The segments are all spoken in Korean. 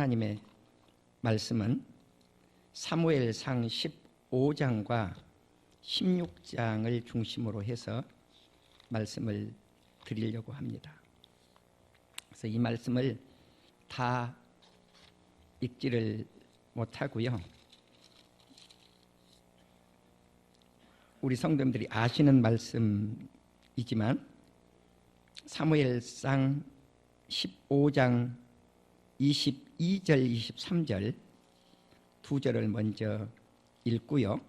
하나님의 말씀은 사무엘상 15장과 16장을 중심으로 해서 말씀을 드리려고 합니다. 그래서 이 말씀을 다 읽지를 못하고요. 우리 성도님들이 아시는 말씀이지만 사무엘상 15장 22절, 23절 두 절을 먼저 읽고요.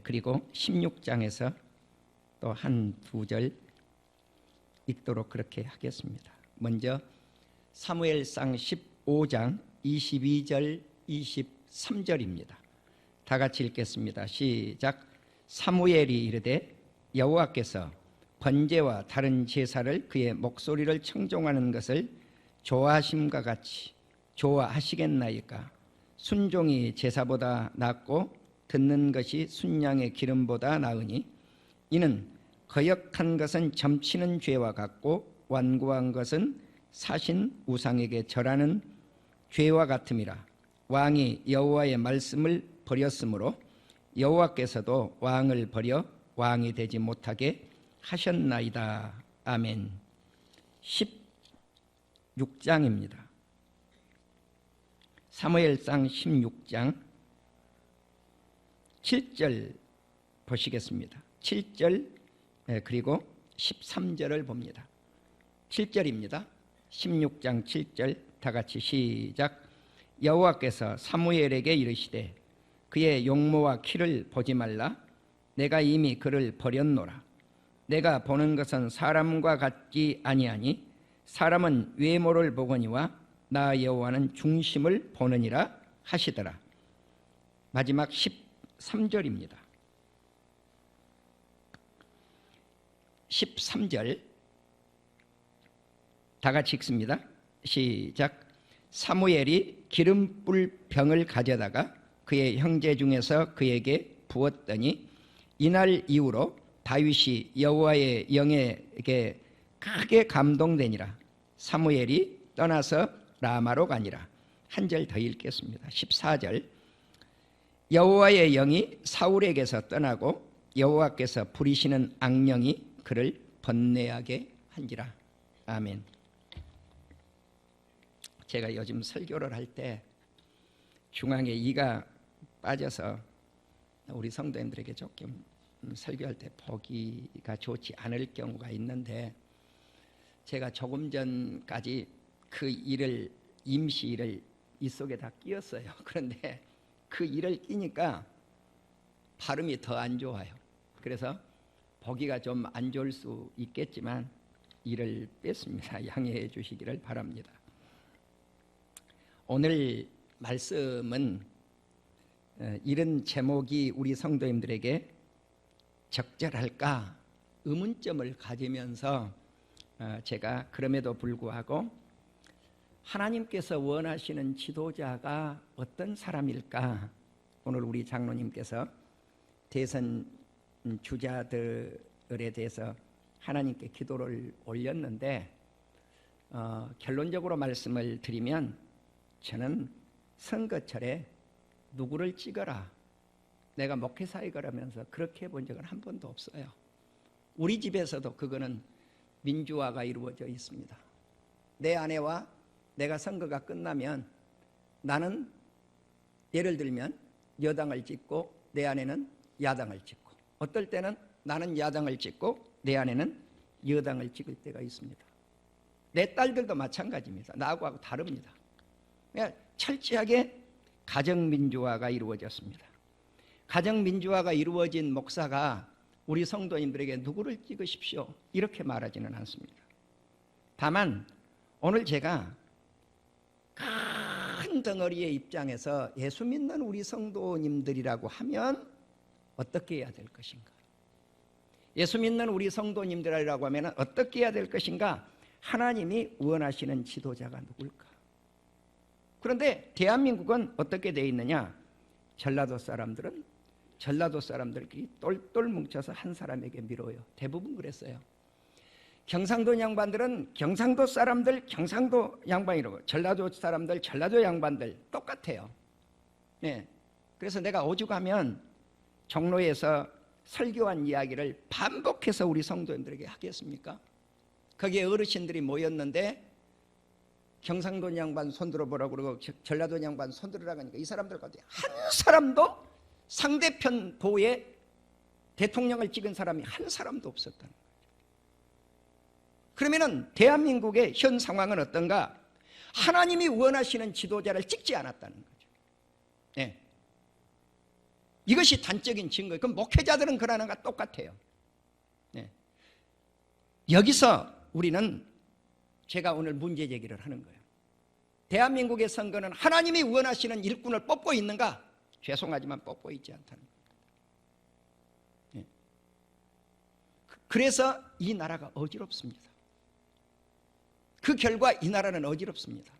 그리고 16장에서 또 한 두 절 읽도록 그렇게 하겠습니다. 먼저 사무엘상 15장 22절, 23절입니다. 다 같이 읽겠습니다. 시작. 사무엘이 이르되 여호와께서 번제와 다른 제사를 그의 목소리를 청종하는 것을 좋아하심과 같이 좋아하시겠나이까. 순종이 제사보다 낫고 듣는 것이 순양의 기름보다 나으니 이는 거역한 것은 점치는 죄와 같고 완고한 것은 사신 우상에게 절하는 죄와 같음이라. 왕이 여호와의 말씀을 버렸으므로 여호와께서도 왕을 버려 왕이 되지 못하게 하셨나이다. 아멘. 16장입니다. 사무엘상 16장 7절 보시겠습니다. 7절 그리고 13절을 봅니다. 7절입니다. 16장 7절 다 같이 시작. 여호와께서 사무엘에게 이르시되 그의 용모와 키를 보지 말라. 내가 이미 그를 버렸노라. 내가 보는 것은 사람과 같지 아니하니 사람은 외모를 보거니와 나 여호와는 중심을 보느니라 하시더라. 마지막 13절입니다. 13절 다 같이 읽습니다. 시작. 사무엘이 기름불 병을 가져다가 그의 형제 중에서 그에게 부었더니 이날 이후로 다윗이 여호와의 영에게 크게 감동되니라. 사무엘이 떠나서 라마로 가니라. 한 절 더 읽겠습니다. 14절. 여호와의 영이 사울에게서 떠나고 여호와께서 부리시는 악령이 그를 번뇌하게 한지라. 아멘. 제가 요즘 설교를 할 때 중앙에 이가 빠져서 우리 성도님들에게 조금 설교할 때 보기가 좋지 않을 경우가 있는데 제가 조금 전까지 그 일을 임시 일을 이 속에 다 끼웠어요. 그런데 그 일을 끼니까 발음이 더 안 좋아요. 그래서 보기가 좀 안 좋을 수 있겠지만 일을 뺐습니다. 양해해 주시기를 바랍니다. 오늘 말씀은 이런 제목이 우리 성도님들에게 적절할까 의문점을 가지면서 제가 그럼에도 불구하고 하나님께서 원하시는 지도자가 어떤 사람일까, 오늘 우리 장로님께서 대선 주자들에 대해서 하나님께 기도를 올렸는데 결론적으로 말씀을 드리면 저는 선거철에 누구를 찍어라, 내가 목회사에 가라면서 그렇게 해본 적은 한 번도 없어요. 우리 집에서도 그거는 민주화가 이루어져 있습니다. 내 아내와 내가 선거가 끝나면 나는 예를 들면 여당을 찍고 내 아내는 야당을 찍고, 어떨 때는 나는 야당을 찍고 내 아내는 여당을 찍을 때가 있습니다. 내 딸들도 마찬가지입니다. 나하고 다릅니다. 그러니까 철저하게 가정민주화가 이루어졌습니다. 가정민주화가 이루어진 목사가 우리 성도님들에게 누구를 찍으십시오 이렇게 말하지는 않습니다. 다만 오늘 제가 큰 덩어리의 입장에서 예수 믿는 우리 성도님들이라고 하면 어떻게 해야 될 것인가, 예수 믿는 우리 성도님들이라고 하면 어떻게 해야 될 것인가, 하나님이 원하시는 지도자가 누굴까. 그런데 대한민국은 어떻게 되어 있느냐, 전라도 사람들은 전라도 사람들끼리 똘똘 뭉쳐서 한 사람에게 밀어요. 대부분 그랬어요. 경상도 양반들은 경상도 사람들 경상도 양반이라고, 전라도 사람들 전라도 양반들 똑같아요. 네. 그래서 내가 오죽하면 종로에서 설교한 이야기를 반복해서 우리 성도님들에게 하겠습니까? 거기에 어르신들이 모였는데 경상도 양반 손들어 보라고 그러고 전라도 양반 손들으라고 하니까 이 사람들 가운데 한 사람도 상대편 도에 대통령을 찍은 사람이 한 사람도 없었다는 거예요. 그러면은 대한민국의 현 상황은 어떤가? 하나님이 원하시는 지도자를 찍지 않았다는 거죠. 네. 이것이 단적인 증거예요. 그럼 목회자들은 그러는 것과 똑같아요. 네. 여기서 우리는 제가 오늘 문제 제기를 하는 거예요. 대한민국의 선거는 하나님이 원하시는 일꾼을 뽑고 있는가? 죄송하지만 뽑고 있지 않다는 겁니다. 네. 그래서 이 나라가 어지럽습니다. 그 결과 이 나라는 어지럽습니다.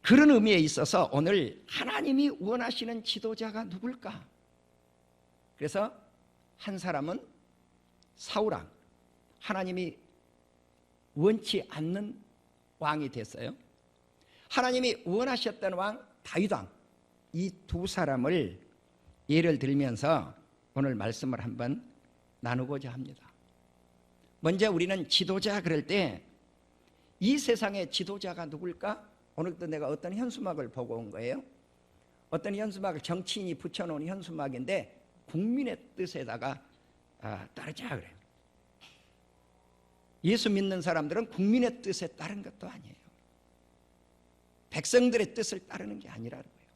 그런 의미에 있어서 오늘 하나님이 원하시는 지도자가 누굴까? 그래서 한 사람은 사울왕, 하나님이 원치 않는 왕이 됐어요. 하나님이 원하셨던 왕 다윗왕, 이 두 사람을 예를 들면서 오늘 말씀을 한번 나누고자 합니다. 먼저 우리는 지도자 그럴 때 이 세상의 지도자가 누굴까? 오늘도 내가 어떤 현수막을 보고 온 거예요. 어떤 현수막을 정치인이 붙여놓은 현수막인데 국민의 뜻에다가 따르자 그래요. 예수 믿는 사람들은 국민의 뜻에 따른 것도 아니에요. 백성들의 뜻을 따르는 게 아니라는 거예요.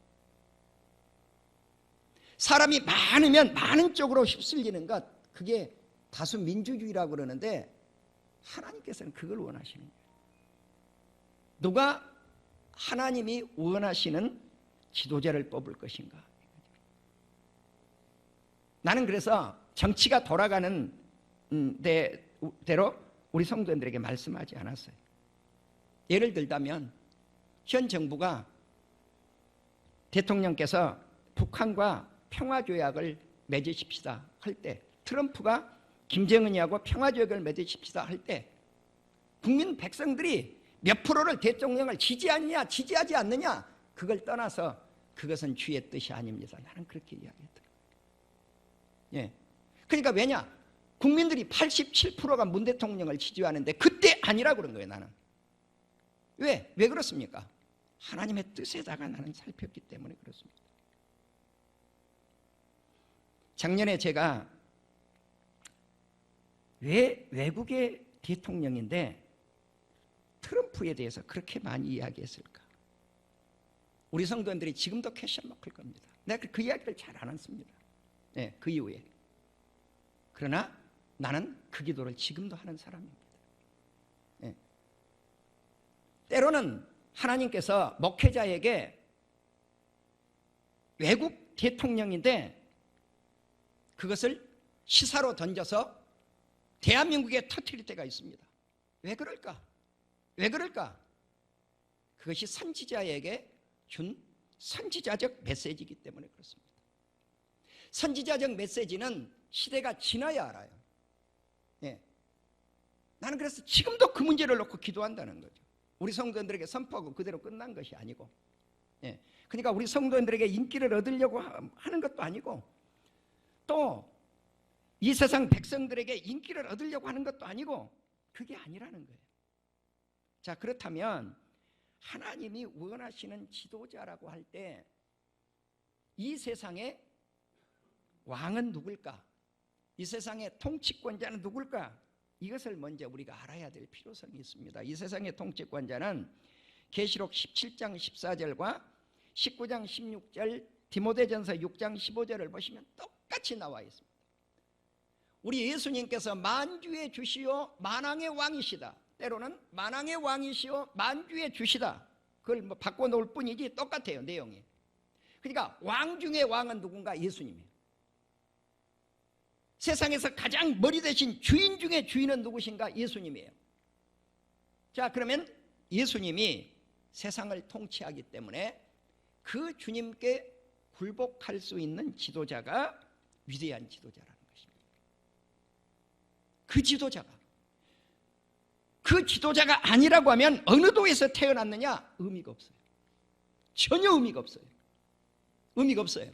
사람이 많으면 많은 쪽으로 휩쓸리는 것, 그게 다수 민주주의라고 그러는데 하나님께서는 그걸 원하시는 거예요. 누가 하나님이 원하시는 지도자를 뽑을 것인가? 나는 그래서 정치가 돌아가는 대로 우리 성도님들에게 말씀하지 않았어요. 예를 들자면 현 정부가 대통령께서 북한과 평화조약을 맺으십시다 할 때, 트럼프가 김정은이하고 평화조약을 맺으십시다 할 때 국민 백성들이 몇 프로를 대통령을 지지하느냐 지지하지 않느냐 그걸 떠나서 그것은 주의 뜻이 아닙니다. 나는 그렇게 이야기했더라고요. 예. 그러니까 왜냐? 국민들이 87%가 문 대통령을 지지하는데 그때 아니라고 그런 거예요. 나는. 왜? 왜 그렇습니까? 하나님의 뜻에다가 나는 살폈기 때문에 그렇습니다. 작년에 제가 왜 외국의 대통령인데 트럼프에 대해서 그렇게 많이 이야기했을까? 우리 성도님들이 지금도 퀘션 마크일 겁니다. 내가 그 이야기를 잘 안 했습니다. 네, 그 이후에. 그러나 나는 그 기도를 지금도 하는 사람입니다. 네. 때로는 하나님께서 목회자에게 외국 대통령인데 그것을 시사로 던져서 대한민국에 터뜨릴 때가 있습니다. 왜 그럴까? 왜 그럴까? 그것이 선지자에게 준 선지자적 메시지이기 때문에 그렇습니다. 선지자적 메시지는 시대가 지나야 알아요. 예. 나는 그래서 지금도 그 문제를 놓고 기도한다는 거죠. 우리 성도들에게 선포하고 그대로 끝난 것이 아니고, 예. 그러니까 우리 성도들에게 인기를 얻으려고 하는 것도 아니고, 또 이 세상 백성들에게 인기를 얻으려고 하는 것도 아니고, 그게 아니라는 거예요. 자, 그렇다면 하나님이 원하시는 지도자라고 할 때 이 세상의 왕은 누굴까? 이 세상의 통치권자는 누굴까? 이것을 먼저 우리가 알아야 될 필요성이 있습니다. 이 세상의 통치권자는 계시록 17장 14절과 19장 16절, 디모데전서 6장 15절을 보시면 똑같이 나와 있습니다. 우리 예수님께서 만주의 주시오 만왕의 왕이시다. 때로는 만왕의 왕이시오 만주의 주시다. 그걸 뭐 바꿔놓을 뿐이지 똑같아요, 내용이. 그러니까 왕 중의 왕은 누군가? 예수님이에요. 세상에서 가장 머리 대신 주인 중에 주인은 누구신가? 예수님이에요. 자, 그러면 예수님이 세상을 통치하기 때문에 그 주님께 굴복할 수 있는 지도자가 위대한 지도자라는 것입니다. 그 지도자가 아니라고 하면 어느 도에서 태어났느냐? 의미가 없어요. 전혀 의미가 없어요. 의미가 없어요.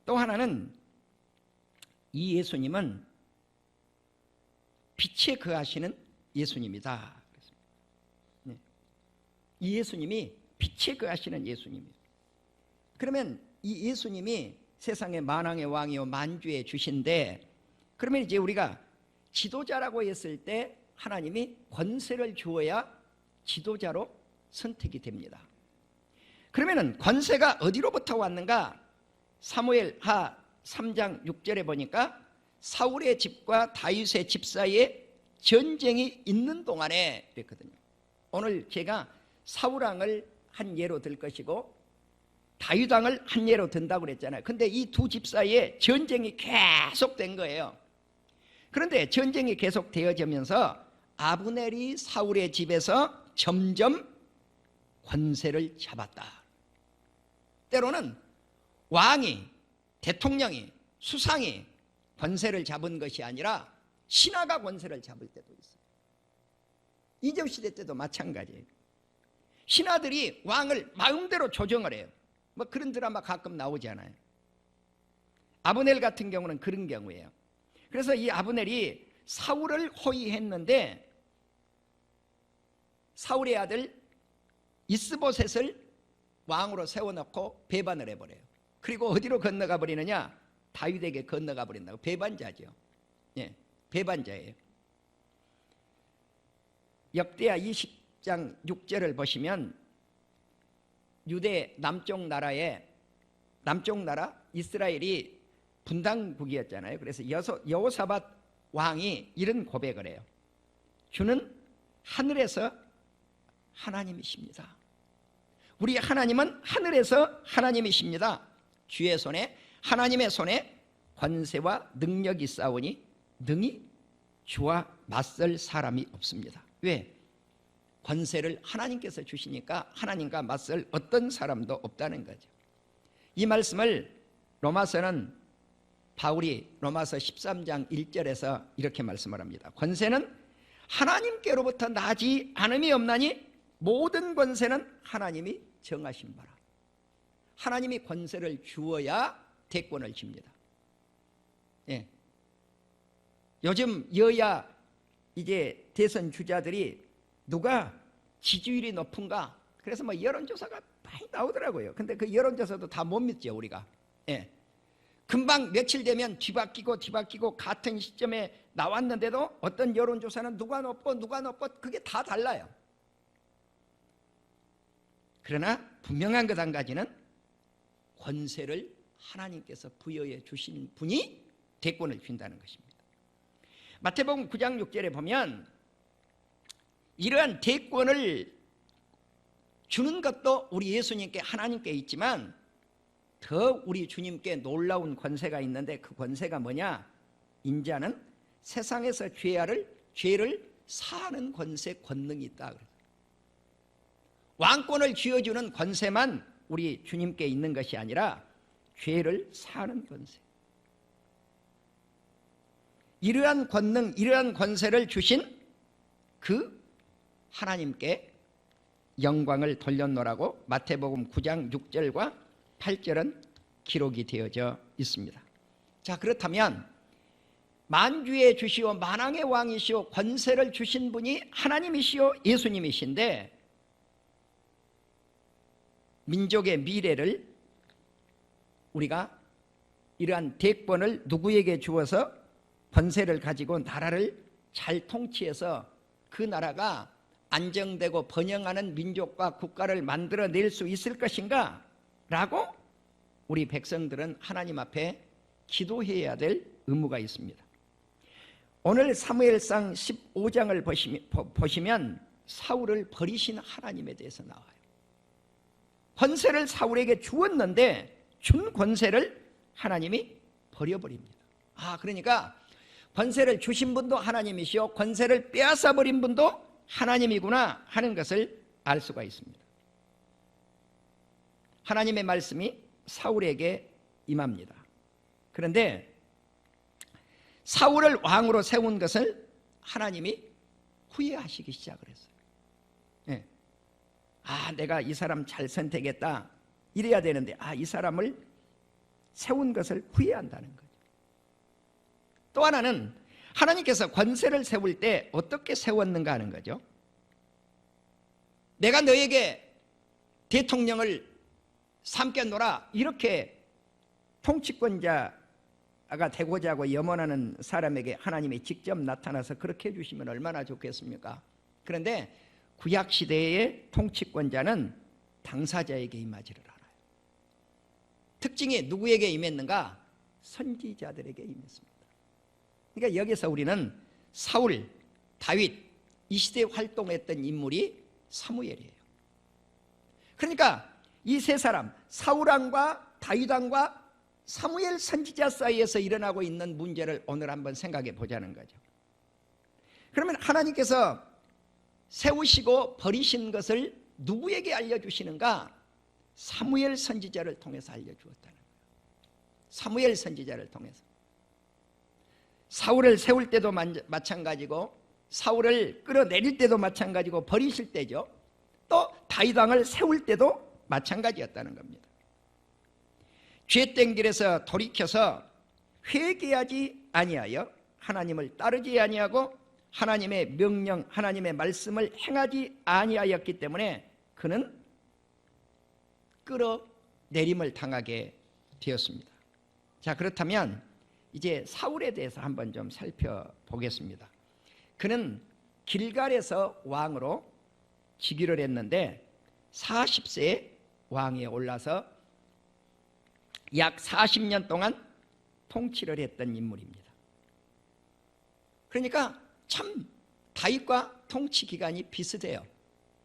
또 하나는 이 예수님은 빛에 거하시는 예수님이다. 이 예수님이 빛에 거하시는 예수님이에요. 그러면 이 예수님이 세상의 만왕의 왕이요 만주의 주신데, 그러면 이제 우리가 지도자라고 했을 때 하나님이 권세를 주어야 지도자로 선택이 됩니다. 그러면은 권세가 어디로부터 왔는가? 사무엘하 3장 6절에 보니까 사울의 집과 다윗의 집 사이에 전쟁이 있는 동안에 그랬거든요. 오늘 제가 사울왕을 한 예로 들 것이고 다윗왕을 한 예로 든다고 그랬잖아요. 근데 이 두 집 사이에 전쟁이 계속된 거예요. 그런데 전쟁이 계속되어지면서 아브넬이 사울의 집에서 점점 권세를 잡았다. 때로는 왕이, 대통령이, 수상이 권세를 잡은 것이 아니라 신하가 권세를 잡을 때도 있어요. 이적 시대 때도 마찬가지예요. 신하들이 왕을 마음대로 조정을 해요. 뭐 그런 드라마 가끔 나오잖아요. 아브넬 같은 경우는 그런 경우예요. 그래서 이 아브넬이 사울을 호위했는데 사울의 아들 이스보셋을 왕으로 세워놓고 배반을 해버려요. 그리고 어디로 건너가 버리느냐? 다윗에게 건너가 버린다고. 배반자죠. 예, 배반자예요. 역대하 20장 6절을 보시면 유대 남쪽 나라 이스라엘이 분당국이었잖아요. 그래서 여호사밧 왕이 이런 고백을 해요. 주는 하늘에서 하나님이십니다. 우리 하나님은 하늘에서 하나님이십니다. 주의 손에, 하나님의 손에 권세와 능력이 있사오니 능히 주와 맞설 사람이 없습니다. 왜? 권세를 하나님께서 주시니까 하나님과 맞설 어떤 사람도 없다는 거죠. 이 말씀을 로마서는 바울이 로마서 13장 1절에서 이렇게 말씀을 합니다. 권세는 하나님께로부터 나지 않음이 없나니 모든 권세는 하나님이 정하신 바라. 하나님이 권세를 주어야 대권을 줍니다. 예. 요즘 여야 이제 대선 주자들이 누가 지지율이 높은가? 그래서 뭐 여론조사가 많이 나오더라고요. 근데 그 여론조사도 다 못 믿죠, 우리가. 예. 금방 며칠 되면 뒤바뀌고 같은 시점에 나왔는데도 어떤 여론조사는 누가 높고 그게 다 달라요. 그러나 분명한 것 한 가지는 권세를 하나님께서 부여해 주신 분이 대권을 준다는 것입니다. 마태복음 9장 6절에 보면 이러한 대권을 주는 것도 우리 예수님께 하나님께 있지만 더 우리 주님께 놀라운 권세가 있는데 그 권세가 뭐냐? 인자는 세상에서 죄를 사하는 권세, 권능이 있다. 왕권을 쥐어주는 권세만 우리 주님께 있는 것이 아니라 죄를 사하는 권세. 이러한 권능, 이러한 권세를 주신 그 하나님께 영광을 돌려놓으라고 마태복음 9장 6절과 8절은 기록이 되어져 있습니다. 자, 그렇다면 만주의 주시오 만왕의 왕이시오 권세를 주신 분이 하나님이시오 예수님이신데 민족의 미래를 우리가 이러한 대권을 누구에게 주어서 권세를 가지고 나라를 잘 통치해서 그 나라가 안정되고 번영하는 민족과 국가를 만들어낼 수 있을 것인가? 라고 우리 백성들은 하나님 앞에 기도해야 될 의무가 있습니다. 오늘 사무엘상 15장을 보시면 사울을 버리신 하나님에 대해서 나와요. 권세를 사울에게 주었는데 준 권세를 하나님이 버려버립니다. 그러니까 권세를 주신 분도 하나님이시오 권세를 빼앗아 버린 분도 하나님이구나 하는 것을 알 수가 있습니다. 하나님의 말씀이 사울에게 임합니다. 그런데 사울을 왕으로 세운 것을 하나님이 후회하시기 시작을 했어요. 예. 아, 내가 이 사람 잘 선택했다 이래야 되는데 이 사람을 세운 것을 후회한다는 거죠. 또 하나는 하나님께서 권세를 세울 때 어떻게 세웠는가 하는 거죠. 내가 너에게 대통령을 삼겠노라 이렇게 통치권자가 되고자 하고 염원하는 사람에게 하나님이 직접 나타나서 그렇게 해주시면 얼마나 좋겠습니까? 그런데 구약시대의 통치권자는 당사자에게 임하지를 않아요. 특징이 누구에게 임했는가? 선지자들에게 임했습니다. 그러니까 여기서 우리는 사울, 다윗 이 시대에 활동했던 인물이 사무엘이에요. 그러니까 이 세 사람 사울왕과 다윗왕과 사무엘 선지자 사이에서 일어나고 있는 문제를 오늘 한번 생각해 보자는 거죠. 그러면 하나님께서 세우시고 버리신 것을 누구에게 알려주시는가? 사무엘 선지자를 통해서 알려주었다는 거예요. 사무엘 선지자를 통해서. 사울을 세울 때도 마찬가지고 사울을 끌어내릴 때도 마찬가지고 버리실 때죠. 또 다윗왕을 세울 때도 마찬가지였다는 겁니다. 죄된 길에서 돌이켜서 회개하지 아니하여 하나님을 따르지 아니하고 하나님의 명령, 하나님의 말씀을 행하지 아니하였기 때문에 그는 끌어내림을 당하게 되었습니다. 자, 그렇다면 이제 사울에 대해서 한번 좀 살펴보겠습니다. 그는 길갈에서 왕으로 즉위를 했는데 40세에 왕위에 올라서 약 40년 동안 통치를 했던 인물입니다. 그러니까 참 다윗과 통치 기간이 비슷해요.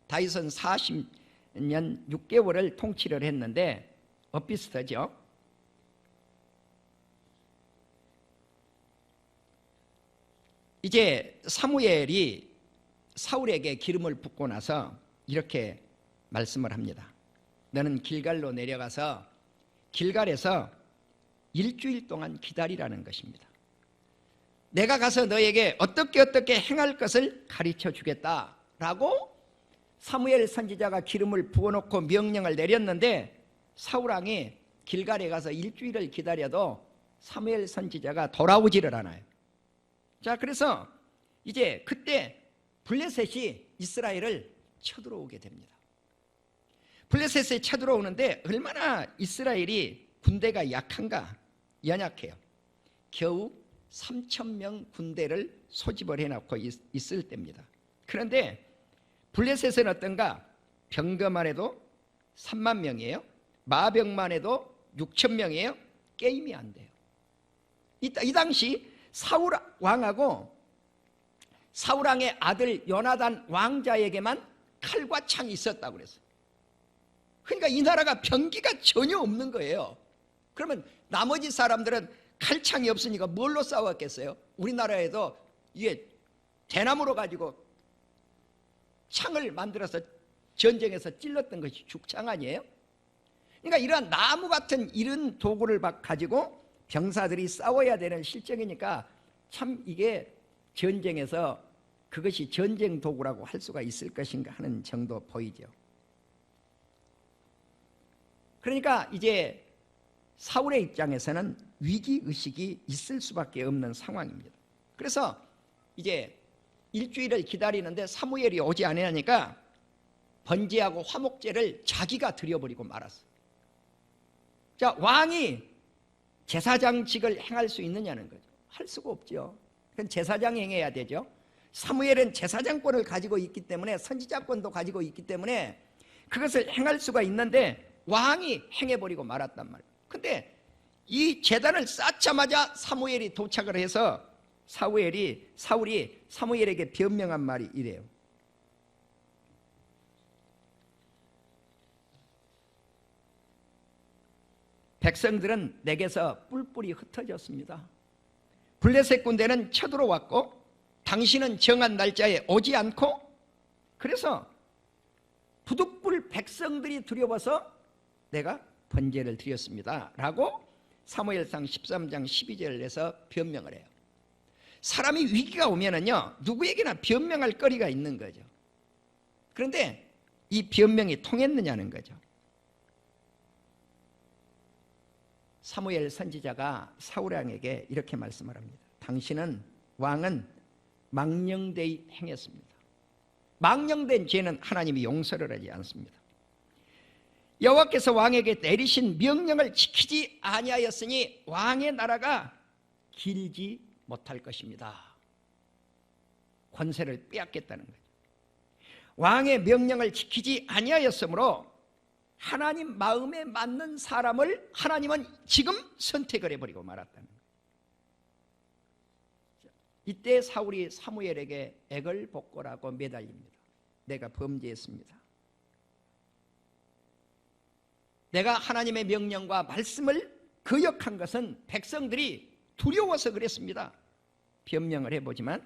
다윗은 40년 6개월을 통치를 했는데 비슷하죠. 이제 사무엘이 사울에게 기름을 붓고 나서 이렇게 말씀을 합니다. 너는 길갈로 내려가서 길갈에서 일주일 동안 기다리라는 것입니다. 내가 가서 너에게 어떻게 행할 것을 가르쳐 주겠다라고 사무엘 선지자가 기름을 부어놓고 명령을 내렸는데 사울왕이 길갈에 가서 일주일을 기다려도 사무엘 선지자가 돌아오지를 않아요. 자, 그래서 이제 그때 블레셋이 이스라엘을 쳐들어오게 됩니다. 블레셋에 쳐들어오는데 얼마나 이스라엘이 군대가 약한가? 연약해요. 겨우 3,000명 군대를 소집을 해놓고 있을 때입니다. 그런데 블레셋은 어떤가? 병거만 해도 3만 명이에요. 마병만 해도 6,000명이에요. 게임이 안 돼요. 이 당시 사울 왕하고 사울왕의 아들 요나단 왕자에게만 칼과 창이 있었다고 그랬어요. 그러니까 이 나라가 병기가 전혀 없는 거예요. 그러면 나머지 사람들은 칼창이 없으니까 뭘로 싸웠겠어요? 우리나라에도 이게 대나무로 가지고 창을 만들어서 전쟁에서 찔렀던 것이 죽창 아니에요? 그러니까 이러한 나무 같은 이런 도구를 가지고 병사들이 싸워야 되는 실정이니까 참 이게 전쟁에서 그것이 전쟁 도구라고 할 수가 있을 것인가 하는 정도 보이죠. 그러니까 이제 사울의 입장에서는 위기의식이 있을 수밖에 없는 상황입니다. 그래서 이제 일주일을 기다리는데 사무엘이 오지 않으니까 번제하고 화목제를 자기가 드려버리고 말았어요. 자, 왕이 제사장직을 행할 수 있느냐는 거죠. 할 수가 없죠. 그건 제사장이 행해야 되죠. 사무엘은 제사장권을 가지고 있기 때문에 선지자권도 가지고 있기 때문에 그것을 행할 수가 있는데 왕이 행해버리고 말았단 말이에요. 근데 이 제단을 쌓자마자 사무엘이 도착을 해서 사울이 사무엘에게 변명한 말이 이래요. 백성들은 내게서 뿔뿔이 흩어졌습니다. 블레셋 군대는 쳐들어왔고 당신은 정한 날짜에 오지 않고 그래서 부득불 백성들이 두려워서 내가 번제를 드렸습니다 라고 사무엘상 13장 12절에서 변명을 해요. 사람이 위기가 오면은요, 누구에게나 변명할 거리가 있는 거죠. 그런데 이 변명이 통했느냐는 거죠. 사무엘 선지자가 사울 왕에게 이렇게 말씀을 합니다. 왕은 망령되이 행했습니다. 망령된 죄는 하나님이 용서를 하지 않습니다. 여호와께서 왕에게 내리신 명령을 지키지 아니하였으니 왕의 나라가 길지 못할 것입니다. 권세를 빼앗겠다는 거죠. 왕의 명령을 지키지 아니하였으므로 하나님 마음에 맞는 사람을 하나님은 지금 선택을 해버리고 말았다는 거예요. 이때 사울이 사무엘에게 애걸복걸하고 매달립니다. 내가 범죄했습니다. 내가 하나님의 명령과 말씀을 거역한 것은 백성들이 두려워서 그랬습니다. 변명을 해보지만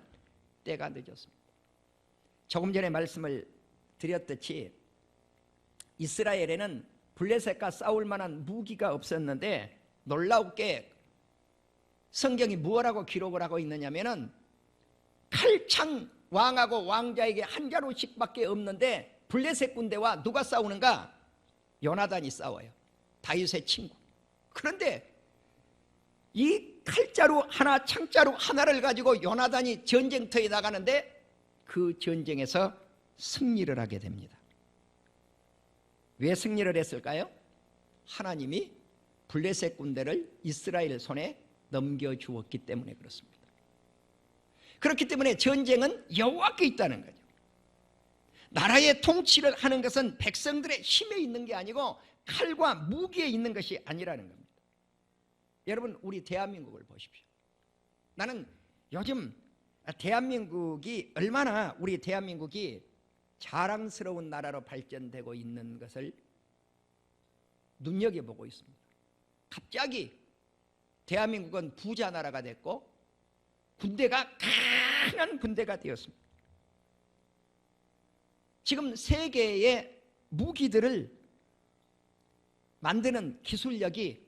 때가 늦었습니다. 조금 전에 말씀을 드렸듯이 이스라엘에는 블레셋과 싸울 만한 무기가 없었는데 놀랍게 성경이 무엇라고 기록을 하고 있느냐면은 칼창 왕하고 왕자에게 한 자루씩밖에 없는데 블레셋 군대와 누가 싸우는가? 요나단이 싸워요. 다윗의 친구. 그런데 이 칼자루 하나, 창자루 하나를 가지고 요나단이 전쟁터에 나가는데 그 전쟁에서 승리를 하게 됩니다. 왜 승리를 했을까요? 하나님이 블레셋 군대를 이스라엘 손에 넘겨주었기 때문에 그렇습니다. 그렇기 때문에 전쟁은 여호와께 있다는 거죠. 나라의 통치를 하는 것은 백성들의 힘에 있는 게 아니고 칼과 무기에 있는 것이 아니라는 겁니다. 여러분, 우리 대한민국을 보십시오. 나는 요즘 대한민국이 얼마나 우리 대한민국이 자랑스러운 나라로 발전되고 있는 것을 눈여겨보고 있습니다. 갑자기 대한민국은 부자 나라가 됐고 군대가 강한 군대가 되었습니다. 지금 세계의 무기들을 만드는 기술력이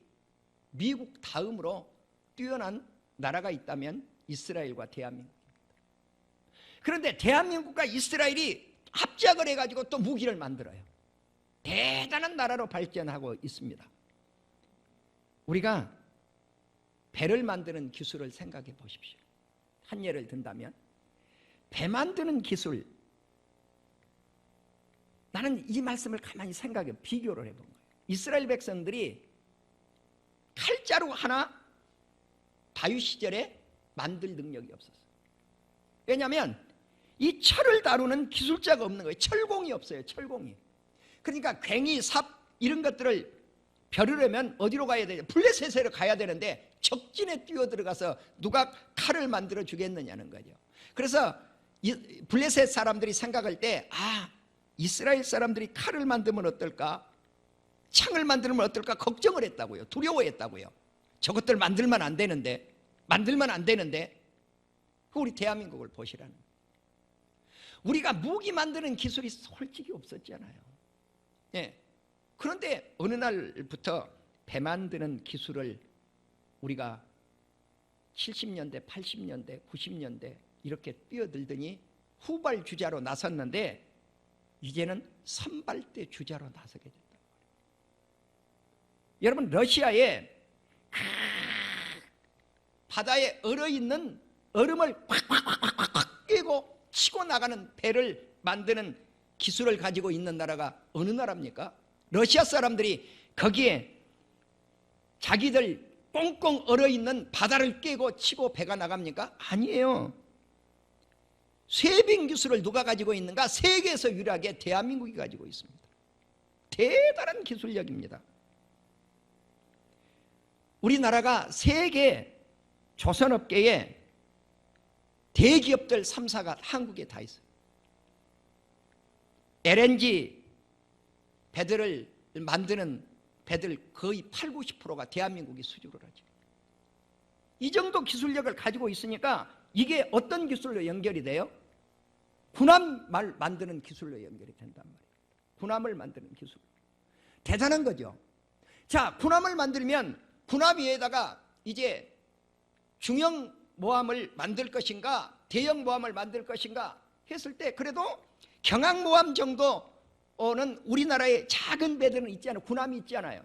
미국 다음으로 뛰어난 나라가 있다면 이스라엘과 대한민국입니다. 그런데 대한민국과 이스라엘이 합작을 해가지고 또 무기를 만들어요. 대단한 나라로 발전하고 있습니다. 우리가 배를 만드는 기술을 생각해 보십시오. 한 예를 든다면 배 만드는 기술, 나는 이 말씀을 가만히 생각해 비교를 해본 거예요. 이스라엘 백성들이 칼자루 하나 다윗 시절에 만들 능력이 없었어요. 왜냐하면 이 철을 다루는 기술자가 없는 거예요. 철공이 없어요. 철공이. 그러니까 괭이, 삽 이런 것들을 벼르려면 어디로 가야 되냐? 블레셋으로 가야 되는데 적진에 뛰어들어가서 누가 칼을 만들어 주겠느냐는 거죠. 그래서 블레셋 사람들이 생각할 때 이스라엘 사람들이 칼을 만들면 어떨까? 창을 만들면 어떨까? 걱정을 했다고요. 두려워했다고요. 저것들 만들면 안 되는데 우리 대한민국을 보시라는 거예요. 우리가 무기 만드는 기술이 솔직히 없었잖아요. 예. 그런데 어느 날부터 배 만드는 기술을 우리가 70년대, 80년대, 90년대 이렇게 뛰어들더니 후발주자로 나섰는데 이제는 선발대 주자로 나서게 됐다. 여러분, 러시아에 바다에 얼어있는 얼음을 콱콱콱콱 깨고 치고 나가는 배를 만드는 기술을 가지고 있는 나라가 어느 나라입니까? 러시아 사람들이 거기에 자기들 꽁꽁 얼어있는 바다를 깨고 치고 배가 나갑니까? 아니에요. 쇠빙 기술을 누가 가지고 있는가? 세계에서 유일하게 대한민국이 가지고 있습니다. 대단한 기술력입니다. 우리나라가 세계 조선업계에 대기업들 3사가 한국에 다 있어요. LNG 배들을 만드는 배들 거의 80~90%가 대한민국이 수주를 하죠. 이 정도 기술력을 가지고 있으니까 이게 어떤 기술로 연결이 돼요? 군함 만드는 기술로 연결이 된단 말이에요. 군함을 만드는 기술. 대단한 거죠. 자, 군함을 만들면 군함 위에다가 이제 중형 모함을 만들 것인가 대형 모함을 만들 것인가 했을 때 그래도 경항모함 정도는 우리나라에 작은 배들은 있잖아요. 군함이 있잖아요.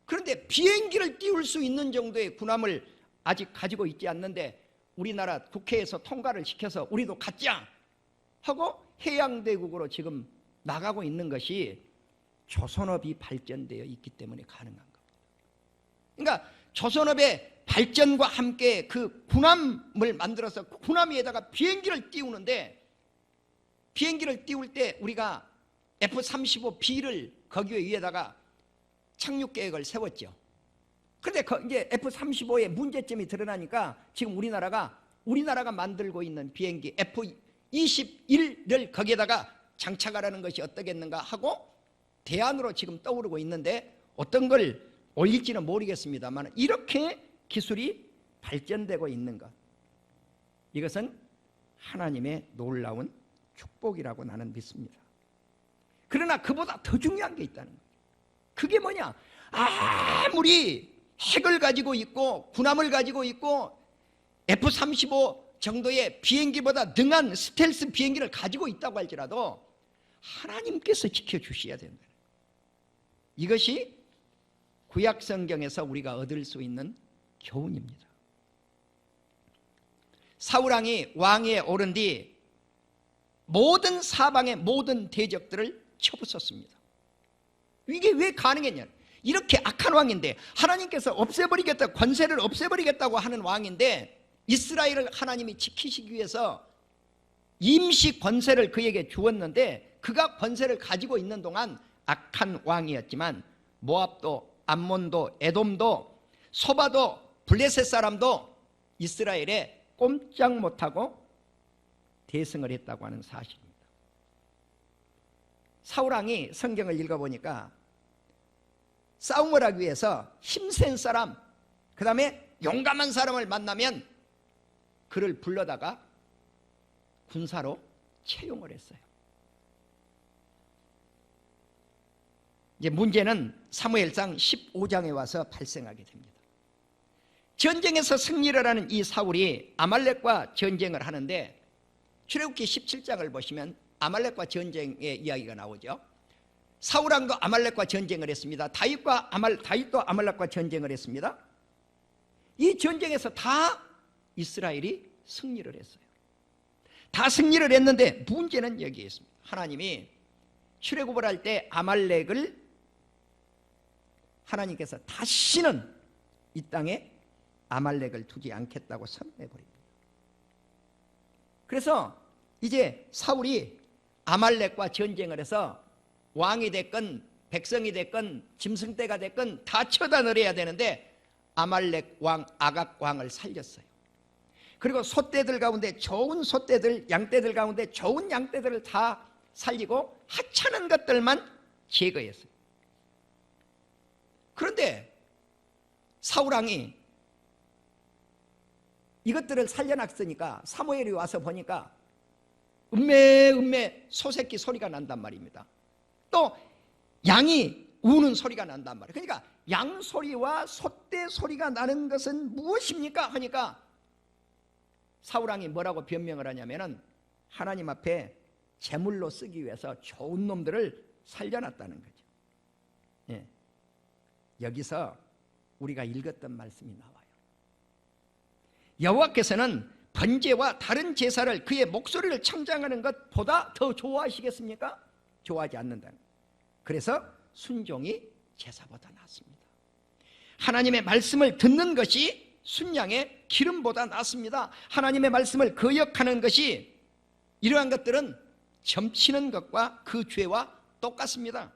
그런데 비행기를 띄울 수 있는 정도의 군함을 아직 가지고 있지 않는데 우리나라 국회에서 통과를 시켜서 우리도 갖자 하고 해양대국으로 지금 나가고 있는 것이 조선업이 발전되어 있기 때문에 가능한 겁니다. 그러니까 조선업의 발전과 함께 그 군함을 만들어서 군함 위에다가 비행기를 띄우는데 비행기를 띄울 때 우리가 F-35B를 거기 위에다가 착륙 계획을 세웠죠. 그런데 이제 F-35의 문제점이 드러나니까 지금 우리나라가 만들고 있는 비행기 F-21을 거기에다가 장착하라는 것이 어떻겠는가 하고 대안으로 지금 떠오르고 있는데 어떤 걸 올릴지는 모르겠습니다만 이렇게 기술이 발전되고 있는 것, 이것은 하나님의 놀라운 축복이라고 나는 믿습니다. 그러나 그보다 더 중요한 게 있다는 거예요. 그게 뭐냐? 아무리 핵을 가지고 있고 군함을 가지고 있고 F-35 정도의 비행기보다 능한 스텔스 비행기를 가지고 있다고 할지라도 하나님께서 지켜주셔야 된다. 이것이 구약 성경에서 우리가 얻을 수 있는 교훈입니다. 사울왕이 왕위에 오른 뒤 모든 사방의 모든 대적들을 쳐부쉈습니다. 이게 왜 가능했냐? 이렇게 악한 왕인데 하나님께서 없애버리겠다, 권세를 없애버리겠다고 하는 왕인데 이스라엘을 하나님이 지키시기 위해서 임시 권세를 그에게 주었는데 그가 권세를 가지고 있는 동안 악한 왕이었지만 모압도 암몬도 에돔도 소바도 블레셋 사람도 이스라엘에 꼼짝 못하고 대승을 했다고 하는 사실입니다. 사울왕이 성경을 읽어보니까 싸움을 하기 위해서 힘센 사람, 그 다음에 용감한 사람을 만나면 그를 불러다가 군사로 채용을 했어요. 이제 문제는 사무엘상 15장에 와서 발생하게 됩니다. 전쟁에서 승리를 하는 이 사울이 아말렉과 전쟁을 하는데 출애굽기 17장을 보시면 아말렉과 전쟁의 이야기가 나오죠. 사울왕도 아말렉과 전쟁을 했습니다. 다윗도 아말렉과 전쟁을 했습니다. 이 전쟁에서 다 이스라엘이 승리를 했어요. 다 승리를 했는데 문제는 여기에 있습니다. 하나님이 출애굽을 할 때 아말렉을 하나님께서 다시는 이 땅에 아말렉을 두지 않겠다고 선언해버립니다. 그래서 이제 사울이 아말렉과 전쟁을 해서 왕이 됐건 백성이 됐건 짐승떼가 됐건 다 처단을 해야 되는데 아말렉 왕 아각 왕을 살렸어요. 그리고 소떼들 가운데 좋은 소떼들, 양떼들 가운데 좋은 양떼들을 다 살리고 하찮은 것들만 제거했어요. 그런데 사울왕이 이것들을 살려놨으니까 사무엘이 와서 보니까 음메 소새끼 소리가 난단 말입니다. 또 양이 우는 소리가 난단 말이에요. 그러니까 양 소리와 소떼 소리가 나는 것은 무엇입니까? 하니까 사울왕이 뭐라고 변명을 하냐면은 하나님 앞에 제물로 쓰기 위해서 좋은 놈들을 살려놨다는 거죠. 예. 여기서 우리가 읽었던 말씀이 나와요. 여호와께서는 번제와 다른 제사를 그의 목소리를 청장하는 것보다 더 좋아하시겠습니까? 좋아하지 않는다. 그래서 순종이 제사보다 낫습니다. 하나님의 말씀을 듣는 것이 순양의 기름보다 낫습니다. 하나님의 말씀을 거역하는 것이, 이러한 것들은 점치는 것과 그 죄와 똑같습니다.